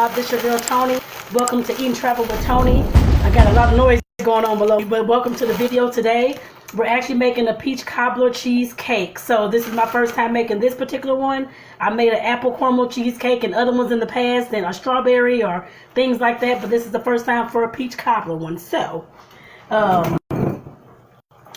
y'all? This your girl Toni. Welcome to Eat and Travel with Toni. I got a lot of noise going on below, but welcome to the video today. We're actually making a peach cobbler cheesecake. So this is my first time making this particular one. I made an apple caramel cheesecake and other ones in the past, and a strawberry or things like that, but this is the first time for a peach cobbler one. So,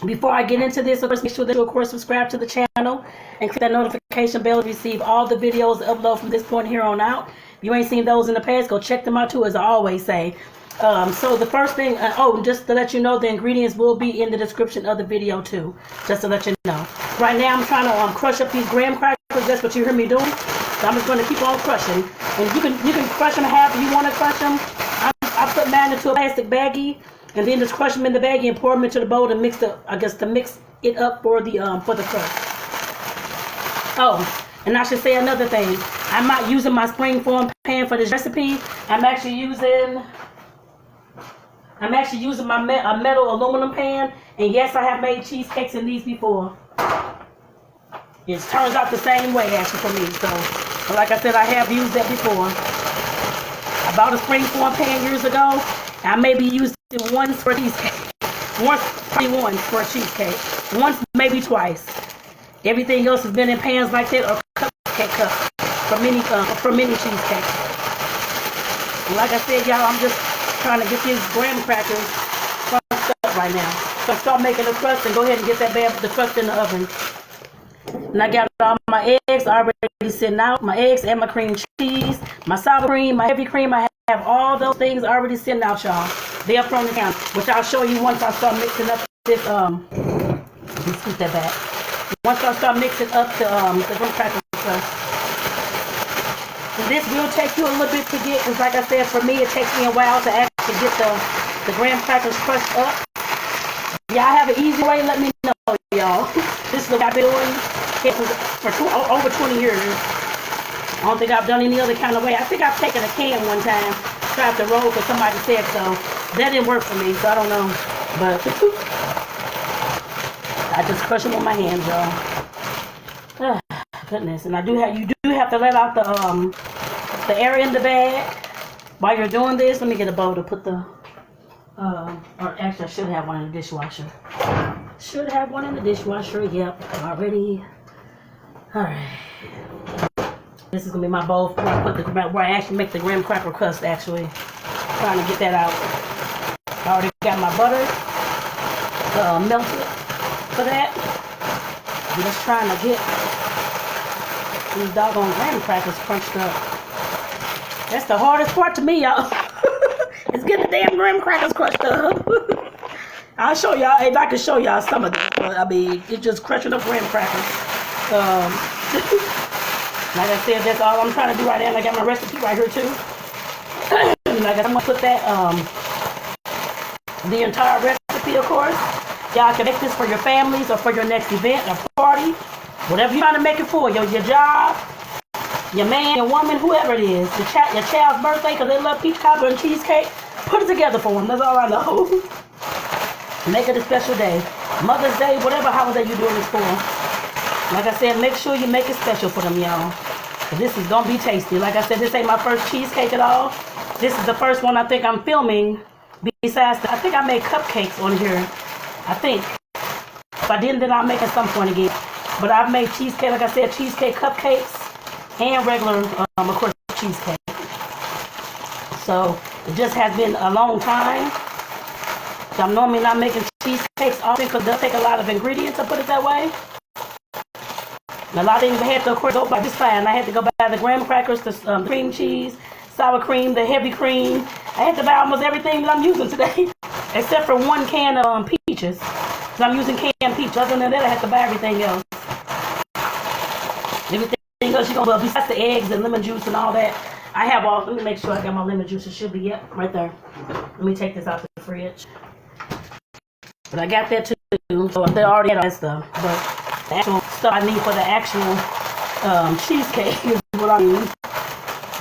before I get into this, of course, make sure that you, of course, subscribe to the channel and click that notification bell to receive all the videos uploaded from this point here on out. If you ain't seen those in the past, go check them out too, as I always say. So the first thing, just to let you know, the ingredients will be in the description of the video too, just to let you know. Right now, I'm trying to crush up these graham crackers. That's what you hear me doing. So I'm just going to keep on crushing, and you can crush them however you want to crush them. I put mine into a plastic baggie, and then just crush them in the baggie and pour them into the bowl to mix to mix it up for the crust. Oh, and I should say another thing. I'm not using my springform pan for this recipe. I'm actually using my metal aluminum pan, and yes, I have made cheesecakes in these before. It turns out the same way actually for me. So, but like I said, I have used that before. I bought a springform pan years ago. I maybe used it once for a cheesecake. Once for a cheesecake. Once, maybe twice. Everything else has been in pans like that or cupcake cups for mini cheesecakes. And like I said, y'all, I'm just trying to get these graham crackers crushed up right now. So I start making the crust and go ahead and get the crust in the oven. And I got all my eggs already sitting out. My eggs and my cream cheese, my sour cream, my heavy cream. I have all those things already sitting out, y'all. They are from the counter, which I'll show you once I start mixing up this. Let me scoot that back. Once I start mixing up the graham cracker crust. And this will take you a little bit to get, because like I said, for me, it takes me a while to actually get the graham crackers crushed up. Y'all have an easy way, let me know, y'all. This is what I've been doing for over 20 years. I don't think I've done any other kind of way. I think I've taken a can one time, tried to roll because somebody said so. That didn't work for me, so I don't know. But I just crush them with my hands, y'all. Goodness, and you do have to let out the air in the bag while you're doing this. Let me get a bowl to put the or actually I should have one in the dishwasher. Should have one in the dishwasher. Yep, already. All right. This is gonna be my bowl where I actually make the graham cracker crust. Actually, trying to get that out. I already got my butter melted for that. I'm just trying to get these doggone graham crackers crunched up. That's the hardest part to me, y'all. It's getting the damn graham crackers crushed up. I'll show y'all, if I can show y'all some of them. I mean, it's just crushing up graham crackers. Like I said, that's all I'm trying to do right now. And I got my recipe right here too. Like I'm gonna put that, the entire recipe, of course. Y'all can make this for your families or for your next event or party. Whatever you're trying to make it for, your job, your man, your woman, whoever it is, your child's birthday, because they love peach cobbler and cheesecake, put it together for them. That's all I know. Make it a special day. Mother's Day, whatever holiday you're doing this for. Like I said, make sure you make it special for them, y'all. This is going to be tasty. Like I said, this ain't my first cheesecake at all. This is the first one I think I'm filming. Besides, I think I made cupcakes on here. I think. If I didn't, then I'll make it some point again. But I've made cheesecake, like I said, cheesecake cupcakes and regular, of course, cheesecake. So it just has been a long time. So I'm normally not making cheesecakes often because it does take a lot of ingredients, to put it that way. And a lot of things I had to, of course, go by this time. I had to go buy the graham crackers, the cream cheese, sour cream, the heavy cream. I had to buy almost everything that I'm using today, except for one can of peaches. So I'm using canned peach. Other than that, I have to buy everything else. Everything else you're gonna, besides the eggs and lemon juice and all that, I have all. Let me make sure I got my lemon juice. It should be, yep, right there. Let me take this out the fridge. But I got that too. So they already had all that stuff. But the actual stuff I need for the actual cheesecake is what I need.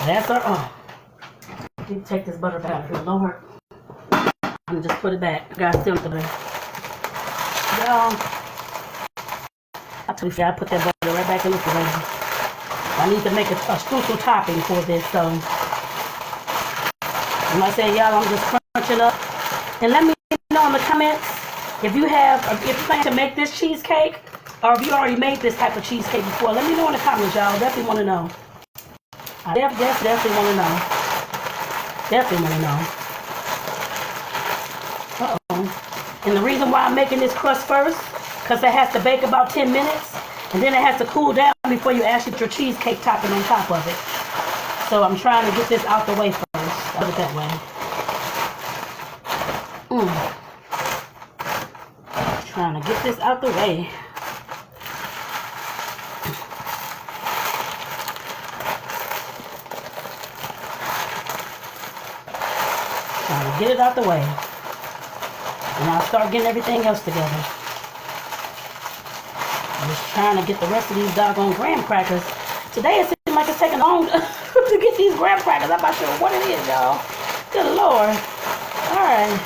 That's our. Let me take this butter back out of here, Lord. I'm just put it back. I got still today. Y'all, I told you I put that butter right back in the fridge. I need to make a streusel topping for this, so And like I said, y'all, I'm just crunching up. And let me know in the comments if you plan to make this cheesecake, or if you already made this type of cheesecake before. Let me know in the comments, y'all. Definitely want to know. I definitely want to know. Definitely want to know. Uh-oh. And the reason why I'm making this crust first, because it has to bake about 10 minutes, and then it has to cool down before you actually put your cheesecake topping on top of it. So I'm trying to get this out the way first. I'll put it that way. Trying to get this out the way. Trying to get it out the way. And I'll start getting everything else together. I'm just trying to get the rest of these doggone graham crackers. Today it seems like it's taking long to get these graham crackers. I'm not sure what it is, y'all. Good Lord. Alright.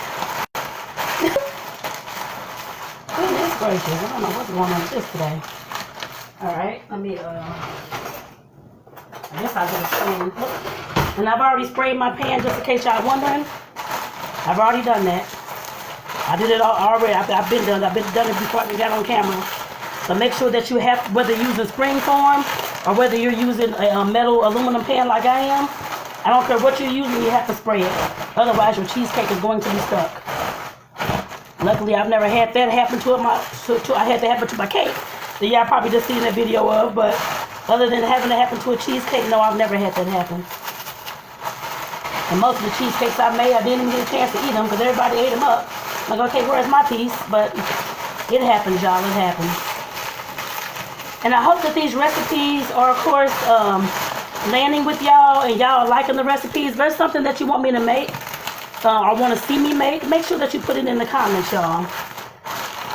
Goodness gracious. I don't know what's going on with this today. Alright, let me, I guess I'll just spray. And I've already sprayed my pan, just in case y'all wondering. I've already done that. I did it already. I've been done it before I got on camera. So make sure that you have, whether you're using spring form or whether you're using a metal aluminum pan like I am, I don't care what you're using, you have to spray it. Otherwise, your cheesecake is going to be stuck. Luckily, I've never had that happen to I had that happen to my cake that y'all probably just seen that video of. But other than having it happen to a cheesecake, no, I've never had that happen. And most of the cheesecakes I made, I didn't even get a chance to eat them because everybody ate them up. I'm like, okay, where's my piece? But it happens, y'all. It happens. And I hope that these recipes are, of course, landing with y'all and y'all are liking the recipes. If there's something that you want me to make or want to see me make sure that you put it in the comments, y'all.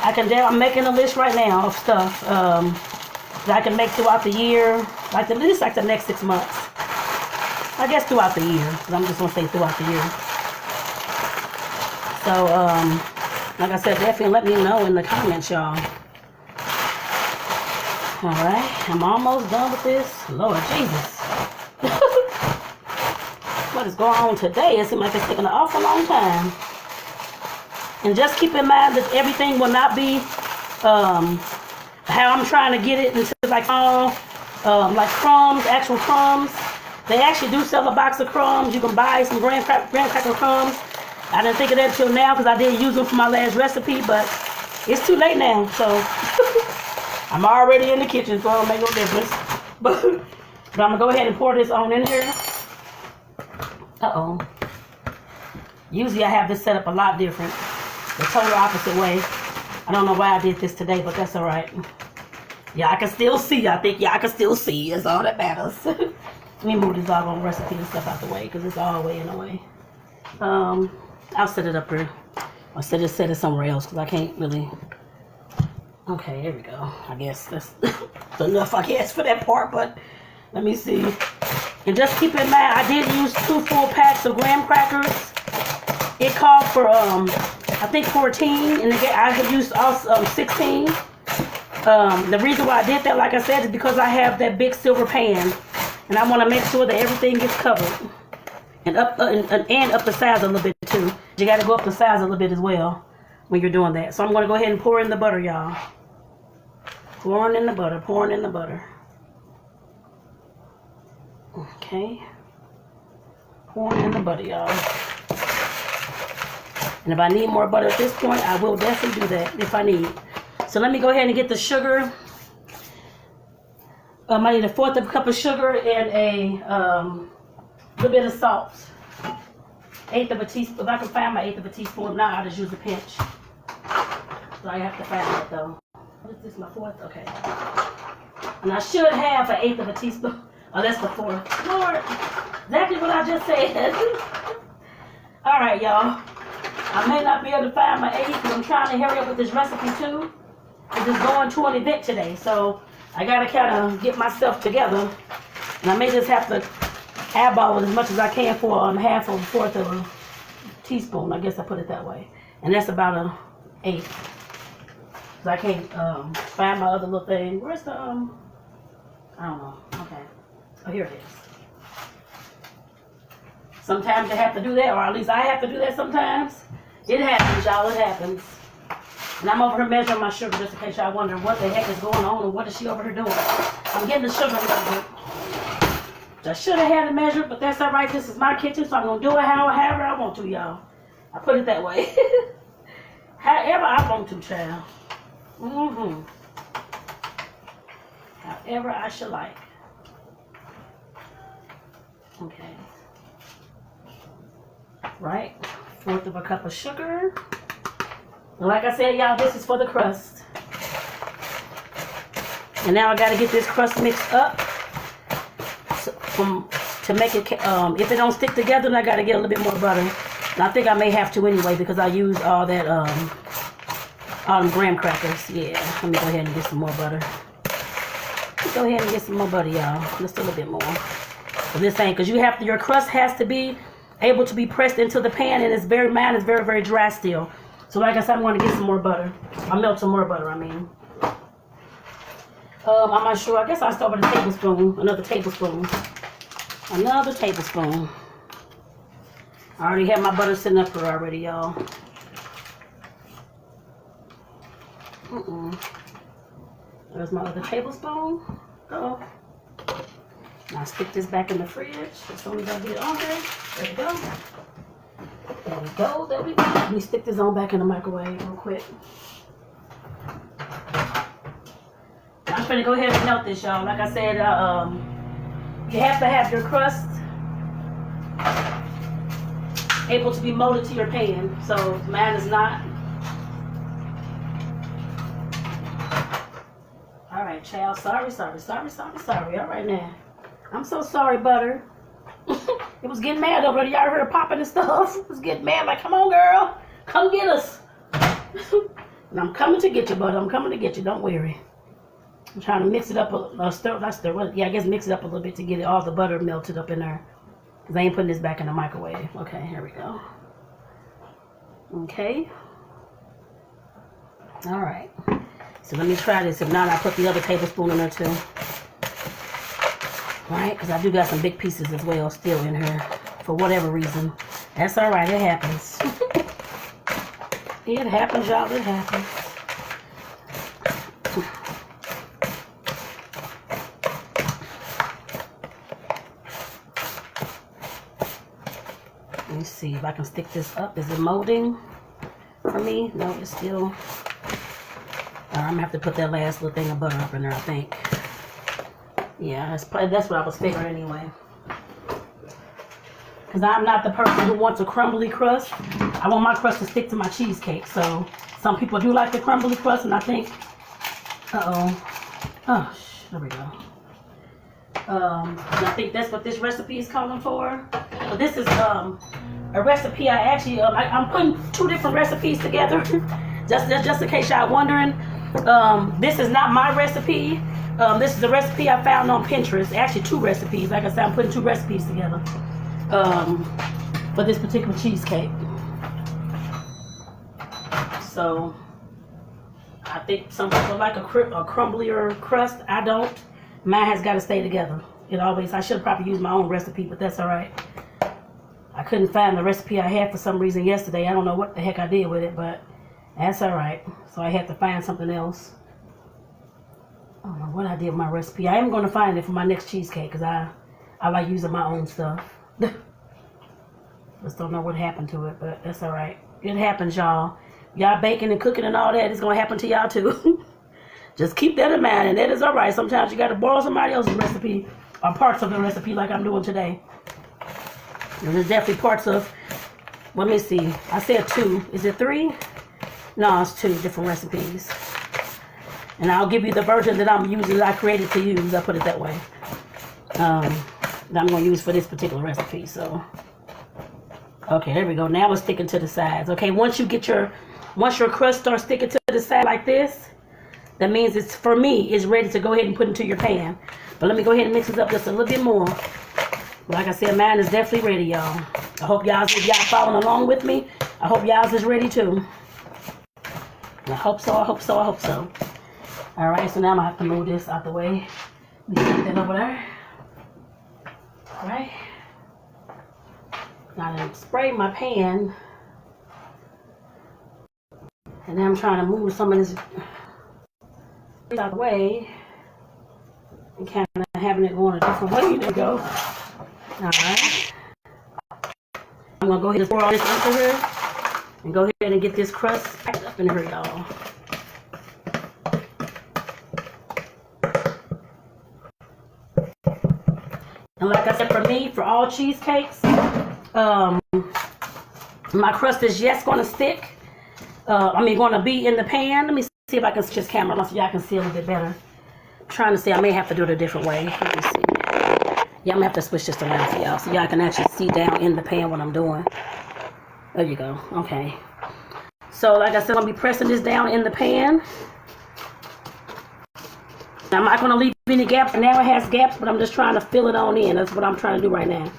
I'm making a list right now of stuff that I can make throughout the year, like at least like the next 6 months. I guess throughout the year, because I'm just going to say throughout the year. So, like I said, definitely let me know in the comments, y'all. Alright, I'm almost done with this. Lord Jesus. What is going on today? It seems like it's taking an awful long time. And just keep in mind that everything will not be how I'm trying to get it into like crumbs, actual crumbs. They actually do sell a box of crumbs. You can buy some graham cracker crumbs. I didn't think of that until now because I didn't use them for my last recipe, but it's too late now, so I'm already in the kitchen, so it don't make no difference. But I'm going to go ahead and pour this on in here. Uh-oh. Usually I have this set up a lot different. The total opposite way. I don't know why I did this today, but that's alright. Yeah, I can still see. I think y'all can still see. It's all that matters. Let me move this doggone recipe and stuff out the way because it's all way in the way. I'll set it up here. I'll set it somewhere else because I can't really. Okay, here we go. I guess that's enough, I guess, for that part, but let me see. And just keep in mind, I did use 2 full packs of graham crackers. It called for, I think 14, and again, I had used 16. The reason why I did that, like I said, is because I have that big silver pan, and I want to make sure that everything gets covered. And up the size a little bit, too. You got to go up the size a little bit as well when you're doing that. So I'm going to go ahead and pour in the butter, y'all. Pouring in the butter. Okay. Pouring in the butter, y'all. And if I need more butter at this point, I will definitely do that if I need. So let me go ahead and get the sugar. I need a 1/4 of a cup of sugar and a little bit of salt. 1/8 of a teaspoon. If I can find my 1/8 of a teaspoon, now I'll just use a pinch. So I have to find that though. What is this, my 4th? Okay. And I should have an 1/8 of a teaspoon. Oh, that's the 4th. Lord, exactly what I just said. All right, y'all. I may not be able to find my 1/8 because I'm trying to hurry up with this recipe too. I'm just going to an event today, so I gotta kind of get myself together. And I may just have to eyeball it as much as I can for 1/2 or 1/4 of a teaspoon. I guess I put it that way. And that's about an 1/8. Cause I can't find my other little thing. Where's the I don't know. Okay. Oh, here it is. Sometimes you have to do that, or at least I have to do that sometimes. It happens, y'all. It happens. And I'm over here measuring my sugar just in case y'all wondering what the heck is going on or what is she over here doing. I'm getting the sugar measured. I should have had it measured, but that's all right. This is my kitchen, so I'm going to do it however I want to, y'all. I put it that way. However I want to, child. However I should like. Okay. Right. 1/4 of a cup of sugar. And like I said, y'all, this is for the crust. And now I got to get this crust mixed up to make it, if it don't stick together, then I got to get a little bit more butter. And I think I may have to anyway because I used all that, all them graham crackers. Yeah, let me go ahead and get some more butter. Let's go ahead and get some more butter, y'all. Just a little bit more. But this ain't, because you have to, your crust has to be able to be pressed into the pan, and it's mine is very, very dry still. So like I said, I'm going to get some more butter. I'll melt some more butter, I mean. I'm not sure. I guess I'll start with a tablespoon. Another tablespoon. Another tablespoon. I already have my butter sitting up here already, y'all. There's my other tablespoon. Go. Now stick this back in the fridge as soon as I get it on there. There we go. There we go. There we go. Let me stick this on back in the microwave real quick. I'm going to go ahead and melt this, y'all. Like I said, you have to have your crust able to be molded to your pan. So mine is not. All right, child. Sorry. All right, now. I'm so sorry, butter. It was getting mad over there. Y'all heard her popping and stuff. It was getting mad like, come on, girl. Come get us. And I'm coming to get you, butter. I'm coming to get you. Don't worry. I'm trying to mix it up, I guess mix it up a little bit to get all the butter melted up in there. Because I ain't putting this back in the microwave. Okay, here we go. Okay. All right. So let me try this. If not, I'll put the other tablespoon in there too. All right, because I do got some big pieces as well still in here. For whatever reason. That's all right, it happens. It happens, y'all, it happens. Let me see if I can stick this up. Is it molding for me? No, it's still. I'm gonna have to put that last little thing of butter up in there, I think. Yeah, that's what I was figuring anyway. Because I'm not the person who wants a crumbly crust. I want my crust to stick to my cheesecake. So some people do like the crumbly crust, and I think. There we go. And I think that's what this recipe is calling for. So this is a recipe I actually, I'm putting 2 different recipes together. just in case y'all wondering. This is not my recipe. This is a recipe I found on Pinterest. Actually 2 recipes. Like I said, I'm putting 2 recipes together for this particular cheesecake. So I think some people like a crumblier crust. I don't. Mine has got to stay together. I should have probably used my own recipe, but that's all right. I couldn't find the recipe I had for some reason yesterday. I don't know what the heck I did with it, but that's all right. So I had to find something else. I don't know what I did with my recipe. I am going to find it for my next cheesecake because I like using my own stuff. Just don't know what happened to it, but that's all right. It happens, y'all. Y'all baking and cooking and all that, it's going to happen to y'all too. Just keep that in mind, and that is all right. Sometimes you got to borrow somebody else's recipe or parts of the recipe like I'm doing today. And there's definitely parts of, let me see. I said 2. Is it 3? No, it's 2 different recipes. And I'll give you the version that I'm using, that I created to use. I'll put it that way. That I'm going to use for this particular recipe. So, okay, there we go. Now it's sticking to the sides. Okay, once your crust starts sticking to the side like this, that means it's, for me, it's ready to go ahead and put into your pan. But let me go ahead and mix this up just a little bit more. Like I said, mine is definitely ready, y'all. I hope if y'all following along with me, I hope y'all's is ready too. I hope so. All right, so now I'm going to have to move this out the way. Let me put that over there. All right. I sprayed my pan. And now I'm trying to move some of this out of the way. And kind of having it going a different way. There we go. Alright. I'm going to go ahead and pour all this into here. And go ahead and get this crust packed up in here, y'all. And like I said, for me, for all cheesecakes, my crust is just going to stick. Going to be in the pan. Let me see if I can switch camera so y'all can see a little bit better. I'm trying to see. I may have to do it a different way. Let me see. Yeah, I'm going to have to switch this around for y'all so y'all can actually see down in the pan what I'm doing. There you go. Okay. So, like I said, I'm going to be pressing this down in the pan. I'm not going to leave any gaps. Now it has gaps, but I'm just trying to fill it on in. That's what I'm trying to do right now.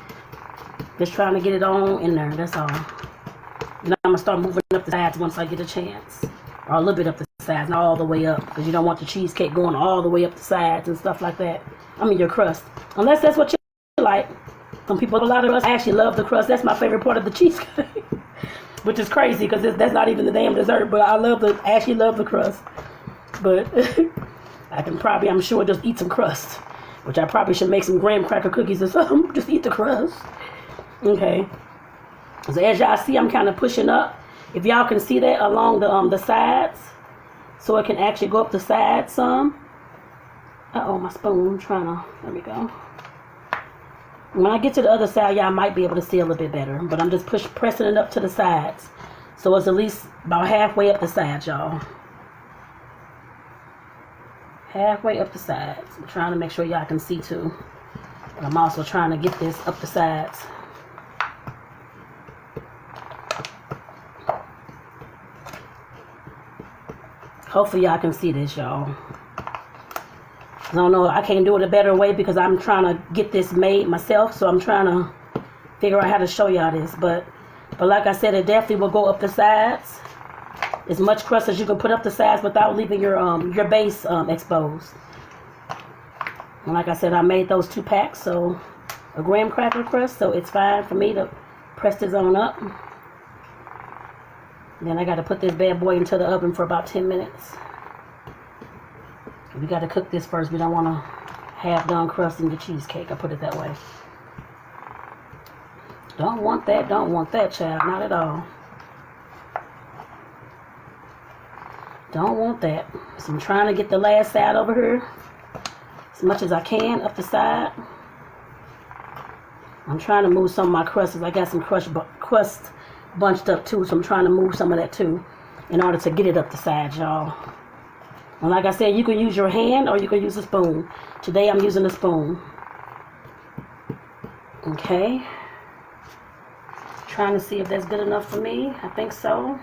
Just trying to get it on in there. That's all. And I'm going to start moving up the sides once I get a chance. Or a little bit up the sides, not all the way up. Because you don't want the cheesecake going all the way up the sides and stuff like that. I mean, your crust. Unless that's what you like. Some people, a lot of us actually love the crust. That's my favorite part of the cheesecake. Which is crazy because that's not even the damn dessert. But I actually love the crust. But I can probably, I'm sure, just eat some crust. Which I probably should make some graham cracker cookies or something. Just eat the crust. Okay. So as y'all see, I'm kind of pushing up. If y'all can see that along the sides. So it can actually go up the sides some. Uh-oh, my spoon. I'm trying to, there we go. When I get to the other side, y'all might be able to see a little bit better. But I'm just pressing it up to the sides. So it's at least about halfway up the sides, y'all. Halfway up the sides. I'm trying to make sure y'all can see too. But I'm also trying to get this up the sides. Hopefully y'all can see this, y'all. I don't know, I can't do it a better way because I'm trying to get this made myself. So I'm trying to figure out how to show y'all this. But like I said, it definitely will go up the sides. As much crust as you can put up the sides without leaving your base exposed. And like I said, I made those 2 packs. So a graham cracker crust. So it's fine for me to press this on up. Then I got to put this bad boy into the oven for about 10 minutes. We got to cook this first. We don't want to have done crust in the cheesecake. I put it that way. Don't want that, child. Not at all. Don't want that. So I'm trying to get the last side over here. As much as I can up the side. I'm trying to move some of my crusts. I got some crust bunched up too. So I'm trying to move some of that too. In order to get it up the sides, y'all. And like I said, you can use your hand or you can use a spoon. Today I'm using a spoon. Okay. Trying to see if that's good enough for me. I think so.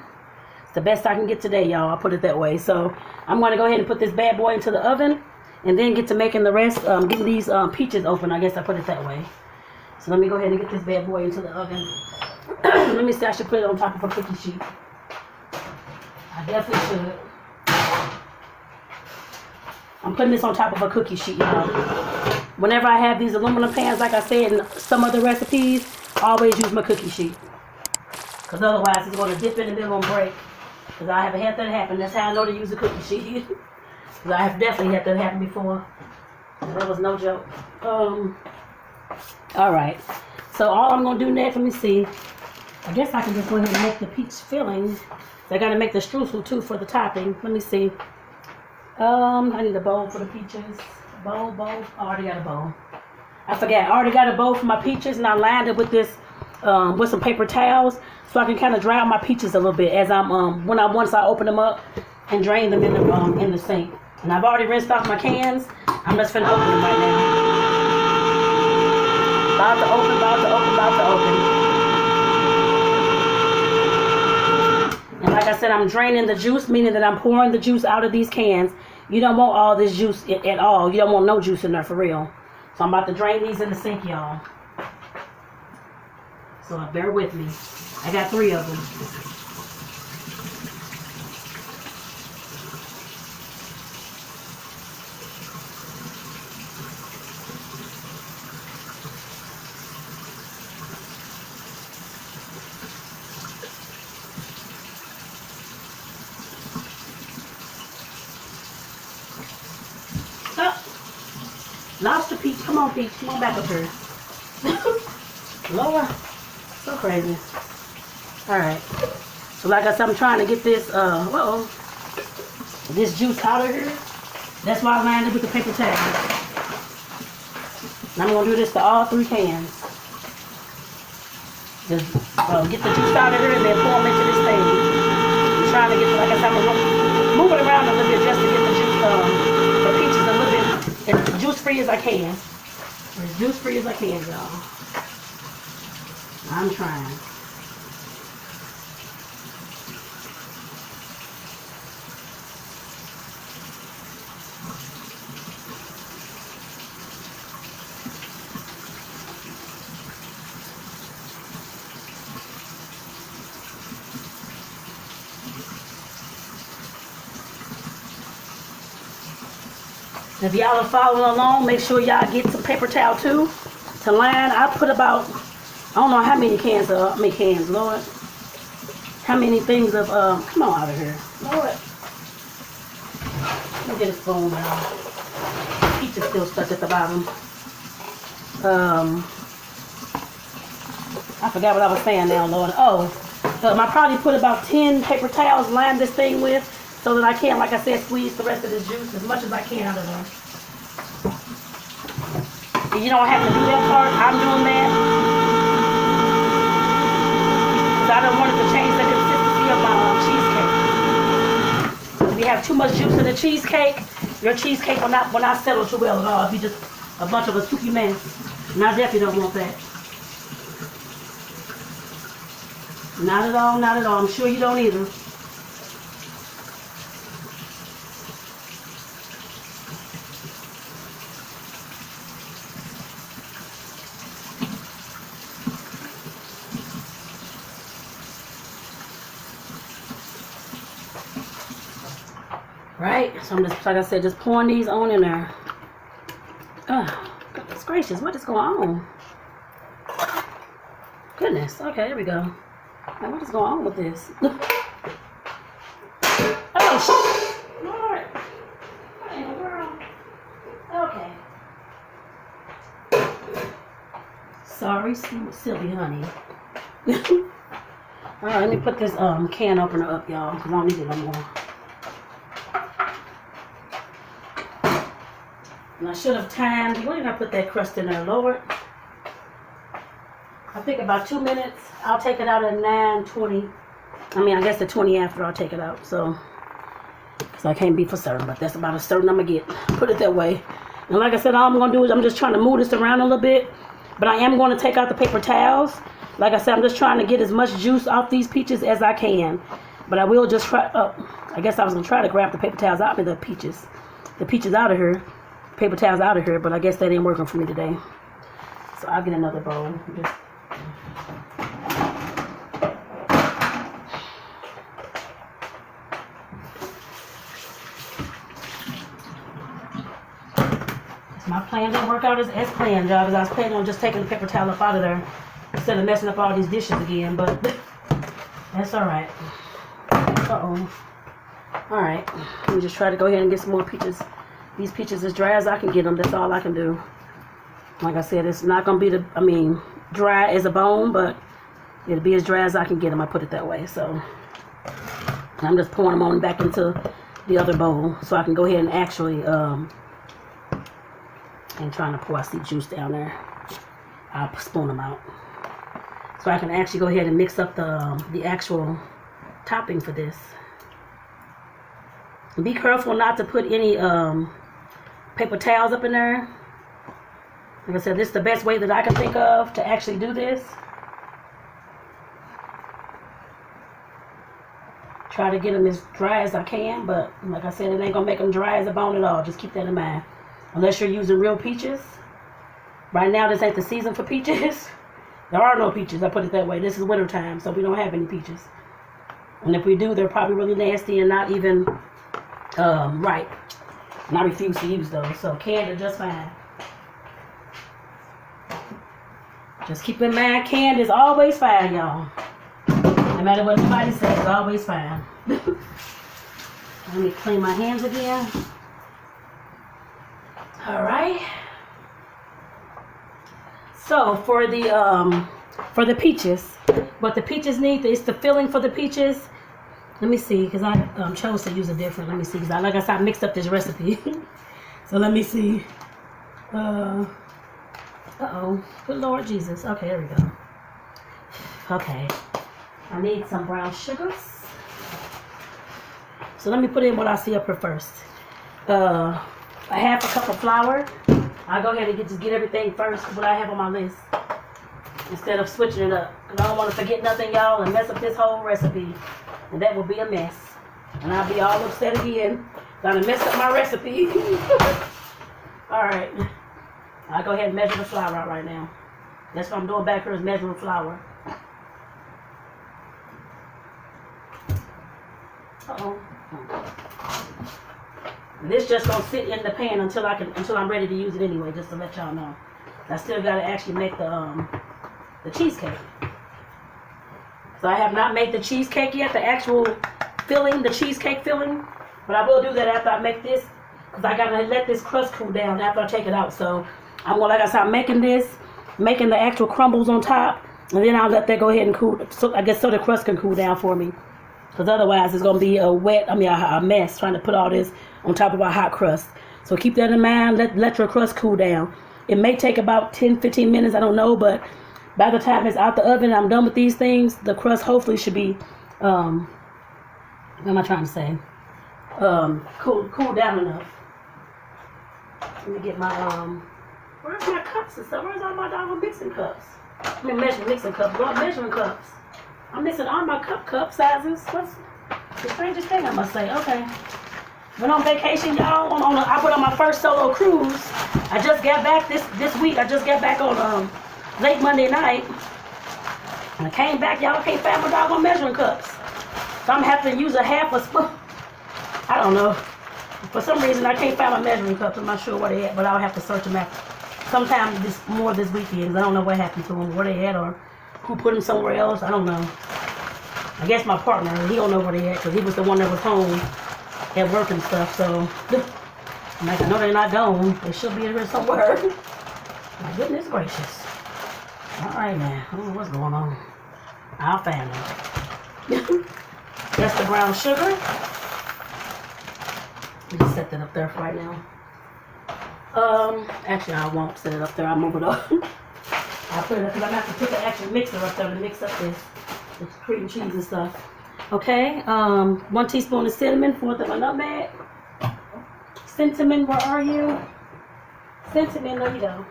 It's the best I can get today, y'all. I'll put it that way. So I'm going to go ahead and put this bad boy into the oven. And then get to making the rest. Getting these peaches open. I guess I put it that way. So let me go ahead and get this bad boy into the oven. Let me see. I should put it on top of a cookie sheet. I definitely should. I'm putting this on top of a cookie sheet, y'all. Whenever I have these aluminum pans, like I said in some other recipes, I always use my cookie sheet. Because otherwise it's going to dip in and then it's going to break. Because I haven't had that happen. That's how I know to use a cookie sheet. Because I have definitely had that happen before. That was no joke. Alright. So all I'm going to do next, let me see. I guess I can just go ahead and make the peach filling. So I got to make the streusel too for the topping. Let me see. I need a bowl for the peaches. Bowl. Oh, I already got a bowl. I forgot. I already got a bowl for my peaches, and I lined it with this, with some paper towels, so I can kind of dry out my peaches a little bit as I'm once I open them up and drain them in the sink. And I've already rinsed off my cans. I'm just finna open them right now. About to open. And like I said, I'm draining the juice, meaning that I'm pouring the juice out of these cans. You don't want all this juice at all. You don't want no juice in there for real. So I'm about to drain these in the sink, y'all. So bear with me. I got 3 of them. Come on, Peach. Come on back up here. Lord. So crazy. Alright. So like I said, I'm trying to get this, this juice out of here. That's why I landed with the paper towel. And I'm going to do this to all 3 cans. Just get the juice out of here and then pour them into this thing. I'm trying to get, like I said, I'm going to move it around a little bit just to get the juice, the peaches a little bit as juice free as I can. As juice free as I can, y'all. I'm trying. If y'all are following along, make sure y'all get some paper towel too to line. I put about, I don't know how many cans Lord. How many things of, come on out of here. Lord. Let me get a spoon out. Peach is still stuck at the bottom. I forgot what I was saying now, Lord. I probably put about 10 paper towels, line this thing with, so that I can, like I said, squeeze the rest of this juice as much as I can out of there. And you don't have to do that part. I'm doing that. Because I don't want it to change the consistency of my cheesecake. If you have too much juice in the cheesecake, your cheesecake will not settle too well at all. It'll be just a bunch of a soupy mess. And I definitely don't want that. Not at all, not at all. I'm sure you don't either. Right, so I'm just, like I said, just pouring these on in there. Goodness gracious, what is going on? Goodness, okay, there we go. Now, what is going on with this? Oh, Lord. What in the world? Okay. Sorry, silly honey. Alright, let me put this can opener up, y'all, because I don't need it no more. And I should have timed. When did I put that crust in there, Lord? I think about 2 minutes. I'll take it out at 9:20. I mean, I guess at 20 after I'll take it out. So, because I can't be for certain, but that's about as certain I'm going to get. Put it that way. And like I said, all I'm going to do is I'm just trying to move this around a little bit. But I am going to take out the paper towels. Like I said, I'm just trying to get as much juice off these peaches as I can. But I will just try, I guess I was going to try to grab the paper towels out of the peaches out of here. Paper towels out of here, but I guess that ain't working for me today. So I'll get another bowl. My plan didn't work out as planned, y'all, because I was planning on just taking the paper towel up out of there instead of messing up all these dishes again, but that's alright. Alright, let me just try to go ahead and get some more peaches. These peaches as dry as I can get them. That's all I can do. Like I said, it's not going to be dry as a bone, but it'll be as dry as I can get them. I put it that way. So I'm just pouring them on back into the other bowl so I can go ahead and actually, and trying to pour, I see juice down there. I'll spoon them out. So I can actually go ahead and mix up the actual topping for this. And be careful not to put any paper towels up in there. Like I said, this is the best way that I can think of to actually do this. Try to get them as dry as I can, but like I said, it ain't gonna make them dry as a bone at all. Just keep that in mind. Unless you're using real peaches. Right now, this ain't the season for peaches. There are no peaches, I put it that way. This is winter time, so we don't have any peaches. And if we do, they're probably really nasty and not even right. And I refuse to use those, so canned are just fine. Just keep in mind, canned is always fine, y'all. No matter what anybody says, it's always fine. Let me clean my hands again. Alright. So for the peaches, what the peaches need is the filling for the peaches. Let me see, because I chose to use a different. Let me see, because like I said, I mixed up this recipe. So let me see. Uh-oh. Good Lord Jesus. Okay, there we go. Okay. I need some brown sugars. So let me put in what I see up here first. A half a cup of flour. I'll go ahead and just get everything first, what I have on my list, instead of switching it up. Because I don't want to forget nothing, y'all, and mess up this whole recipe. And that will be a mess. And I'll be all upset again. Gonna mess up my recipe. Alright. I'll go ahead and measure the flour out right now. That's what I'm doing back here, is measuring flour. Uh-oh. And this just gonna sit in the pan until I'm ready to use it anyway, just to let y'all know. I still gotta actually make the cheesecake. So I have not made the cheesecake yet, the actual filling, the cheesecake filling. But I will do that after I make this, because I gotta let this crust cool down after I take it out. So I'm gonna, like I said, I'm making the actual crumbles on top, and then I'll let that go ahead and cool. So I guess so the crust can cool down for me, because otherwise it's gonna be a mess trying to put all this on top of our hot crust. So keep that in mind. Let your crust cool down. It may take about 10-15 minutes, I don't know, but by the time it's out the oven and I'm done with these things, the crust hopefully should be what am I trying to say? Cool down enough. Let me get my where's my cups and stuff? Where's all my doggone mixing cups? I mean mixing cups, not measuring cups. I'm missing all my cup sizes. What's the strangest thing I must say? Okay. Went on vacation, y'all. I went on my first solo cruise. I just got back this week. I just got back on late Monday night. And I came back, y'all can't find my doggone measuring cups. So I'm having to use a half a spoon. I don't know. For some reason, I can't find my measuring cups. I'm not sure where they at, but I'll have to search them out sometime more this weekend. I don't know what happened to them, where they at, or who put them somewhere else. I don't know. I guess my partner, he don't know where they at, because he was the one that was home at work and stuff. So, I'm like, I know they're not gone. They should be here somewhere. My goodness gracious. All right, man. I don't know what's going on. I'll find them. That's the brown sugar. Let me just set that up there for right now. Actually, I won't set it up there. I'll move it up. I'll put it up because I'm going to have to put the actual mixer up there to mix up this cream cheese and stuff. Okay. 1 teaspoon of cinnamon, 1/4 of a nutmeg. Cinnamon, where are you? Cinnamon, there you go.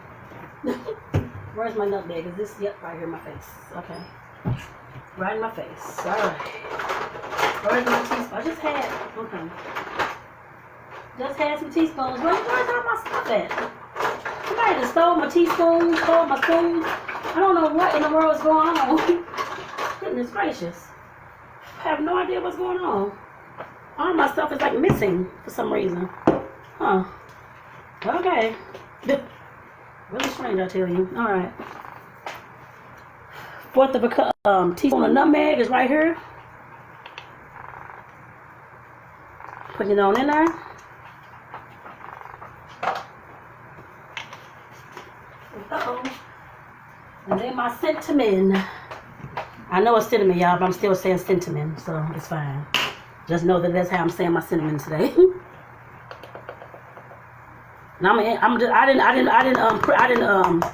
Where's my nutmeg? Is this? Yep, right here in my face. Okay. Right in my face. All right. Where's my teaspoon? I just had. Okay. Just had some teaspoons. Where's all my stuff at? Somebody just stole my teaspoon, stole my spoon. I don't know what in the world is going on. Goodness gracious. I have no idea what's going on. All my stuff is like missing for some reason. Huh. Okay. Really strange, I tell you. All right. 1/4 of a cup, teaspoon of nutmeg is right here. Putting it on in there. Uh-oh. And then my cinnamon. I know it's cinnamon, y'all, but I'm still saying cinnamon, so it's fine. Just know that that's how I'm saying my cinnamon today. And I didn't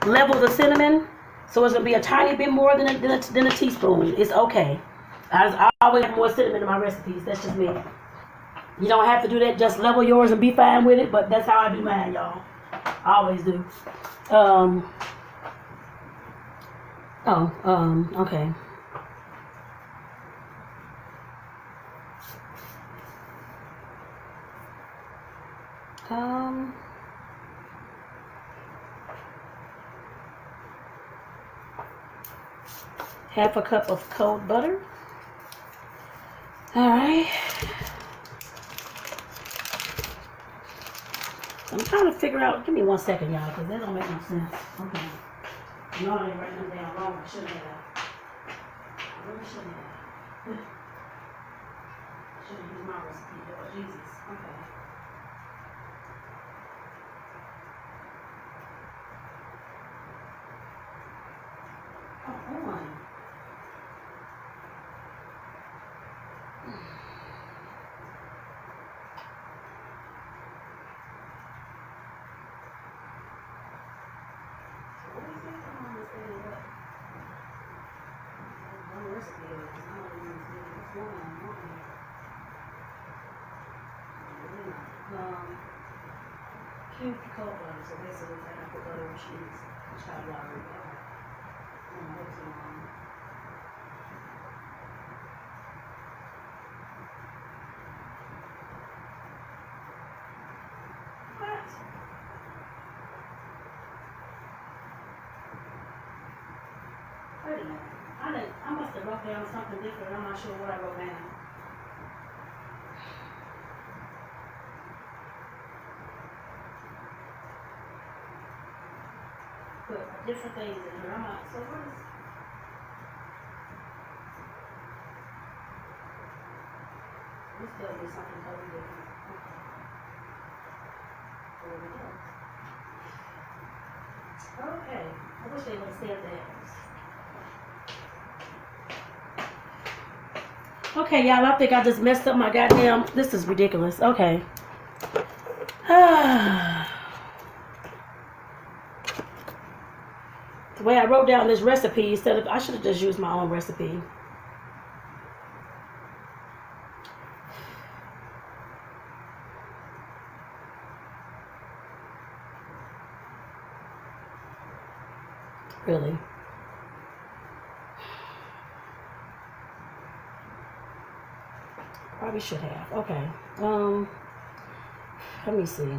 level the cinnamon, so it's gonna be a tiny bit more than a teaspoon. It's okay. I always have more cinnamon in my recipes. That's just me. You don't have to do that. Just level yours and be fine with it. But that's how I do mine, y'all. I always do. Okay. Half a cup of cold butter. All right. I'm trying to figure out. Give me 1 second, y'all, because that don't make no sense. Okay. No, I didn't write them down wrong. I shouldn't have. I really shouldn't have. Should have used my recipe. Oh, Jesus. Okay. Come on. Cube Cobbler, so basically I put butter and cheese, chopped lottery. What? Wait a minute. I must have wrote down something different. I'm not sure what I wrote down. Put different things in here. I'm not, so what is... This tells me something totally different. Okay. I wish they would have said that. Okay, y'all, I think I just messed up my goddamn... This is ridiculous. Okay. The way I wrote down this recipe, instead of... I should have just used my own recipe. Really? Probably should have. Okay. Let me see.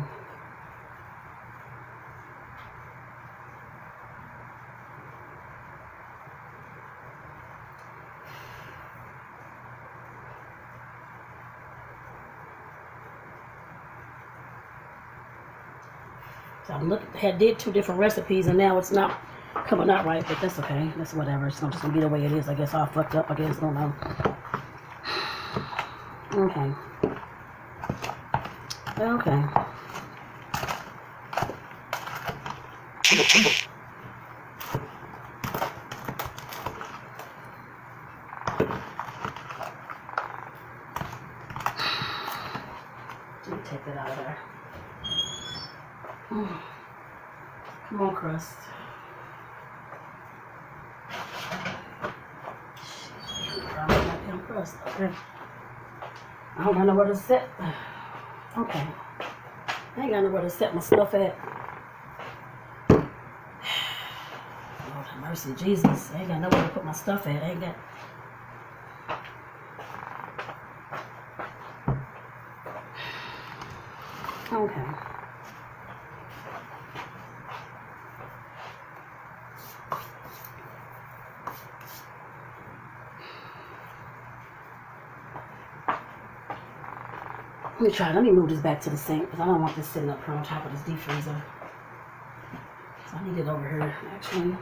So I did 2 different recipes and now it's not coming out right, but that's okay. That's whatever. It's just gonna be the way it is. I guess all fucked up. I guess. Don't know. Okay. Okay. Let me take that out of there. Come on, crust. Crust. Okay. I don't got nowhere to set. Okay. I ain't got nowhere to set my stuff at. Lord have mercy, Jesus. I ain't got nowhere to put my stuff at. I ain't got. Okay. Let me move this back to the sink because I don't want this sitting up here on top of this deep freezer. So I need it over here, actually.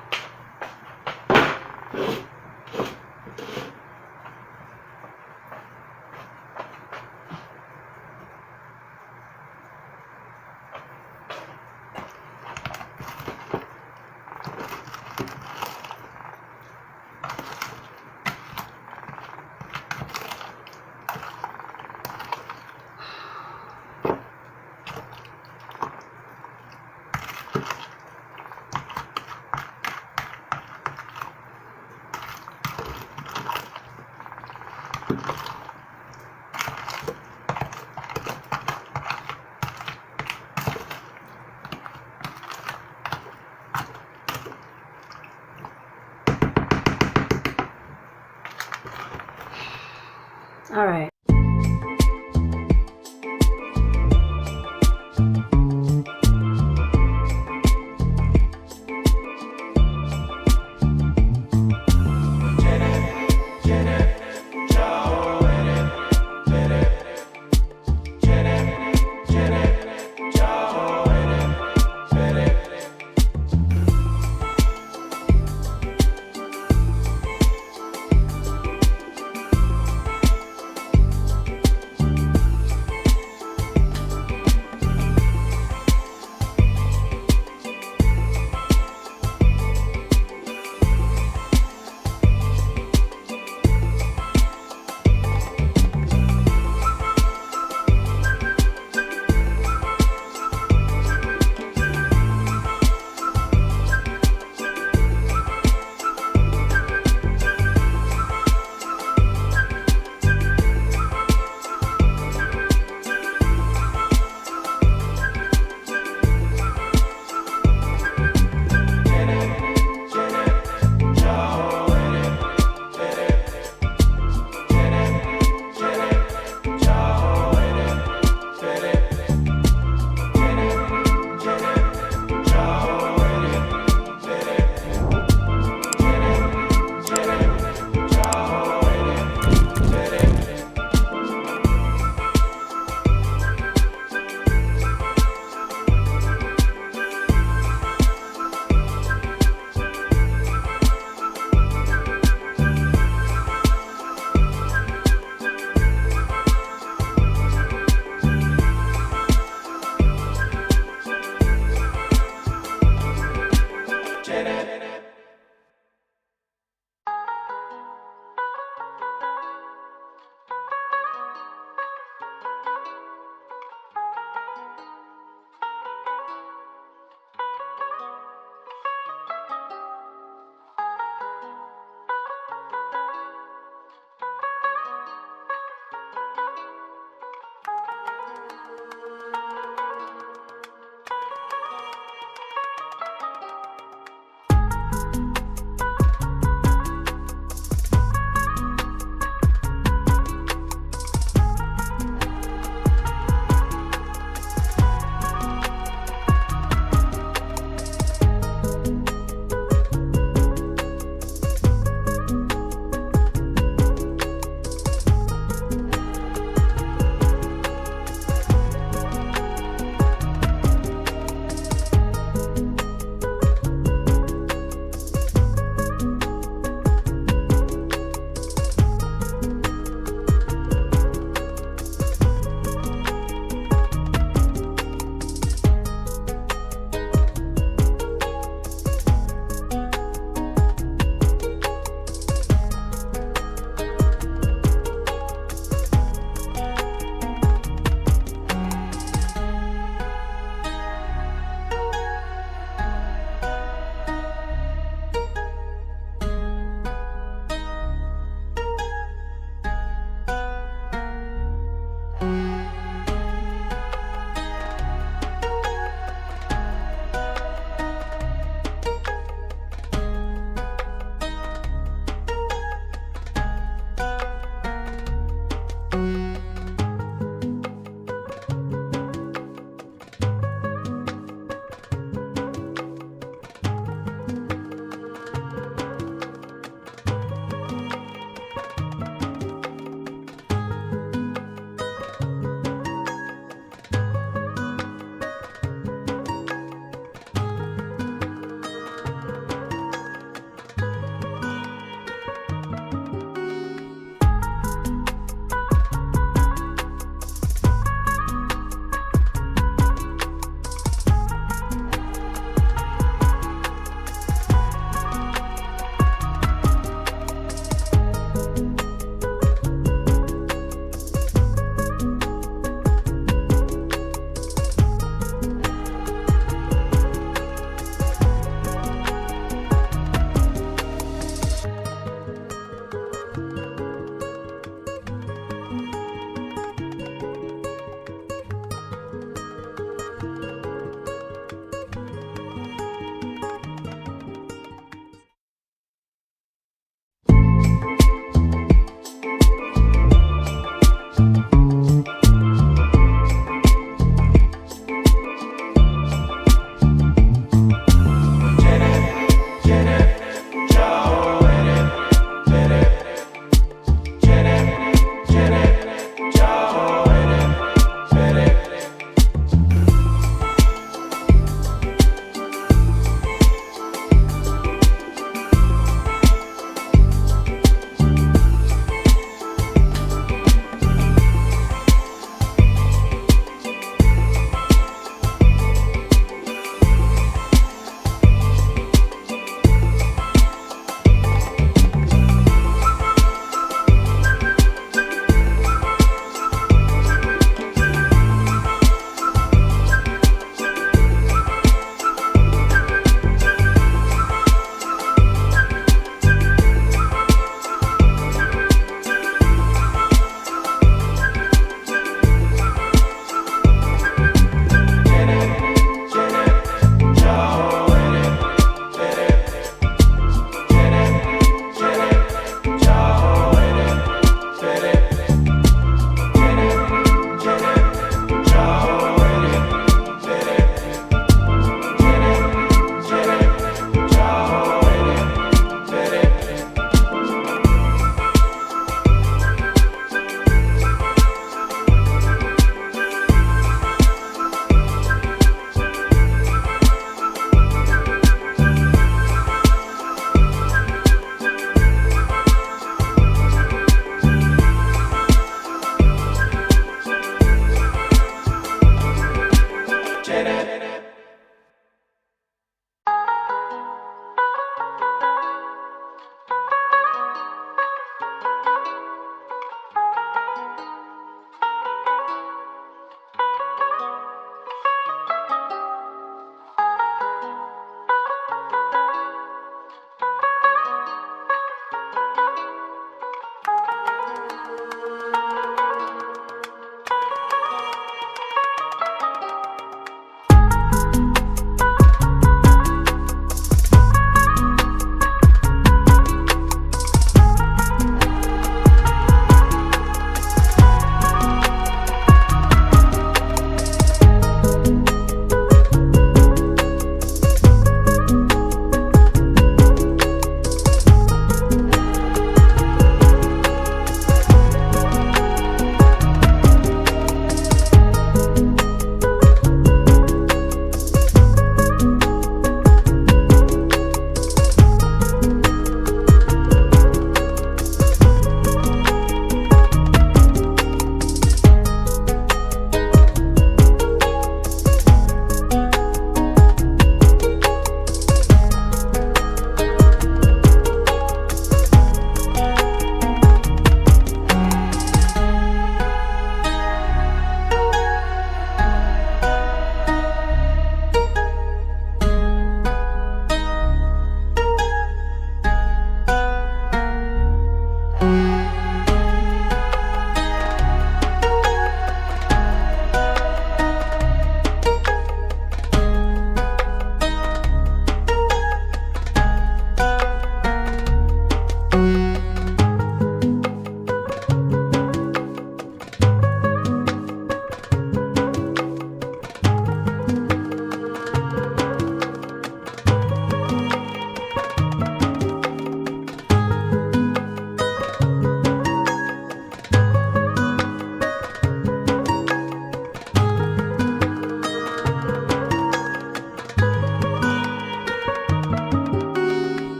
All right.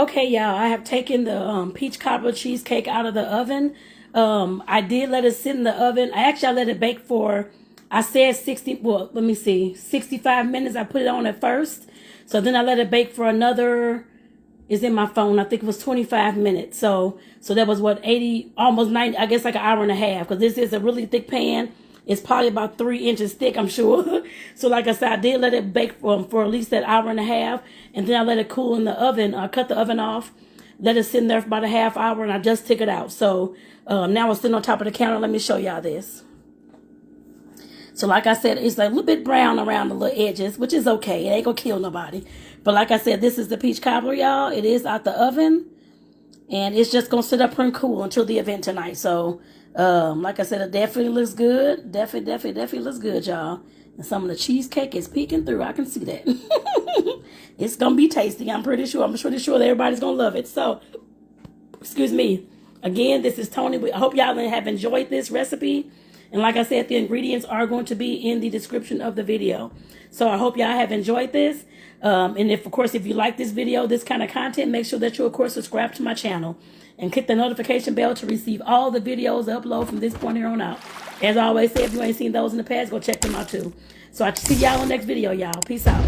Okay, y'all, I have taken the peach cobbler cheesecake out of the oven. I did let it sit in the oven. I let it bake for, I said 65 minutes. I put it on at first. So then I let it bake for another, it's in my phone, I think it was 25 minutes. So that was what, 80, almost 90, I guess like an hour and a half. Because this is a really thick pan. It's probably about 3 inches thick, I'm sure. So like I said, I did let it bake for at least that hour and a half. And then I let it cool in the oven. I cut the oven off, let it sit in there for about a half hour, and I just took it out. So now it's sitting on top of the counter. Let me show y'all this. So like I said, it's a little bit brown around the little edges, which is okay. It ain't gonna kill nobody. But like I said, this is the peach cobbler, y'all. It is out the oven. And it's just gonna sit up here and cool until the event tonight. So like I said, it definitely looks good. Definitely looks good, y'all. And some of the cheesecake is peeking through. I can see that. It's gonna be tasty. I'm pretty sure. I'm pretty sure that everybody's gonna love it. So, excuse me. Again, this is Toni. I hope y'all have enjoyed this recipe. And like I said, the ingredients are going to be in the description of the video. So I hope y'all have enjoyed this. And of course, if you like this video, this kind of content, make sure that you, of course, subscribe to my channel. And click the notification bell to receive all the videos upload from this point here on out. As I always say, if you ain't seen those in the past, go check them out too. So I'll see y'all in the next video, y'all. Peace out.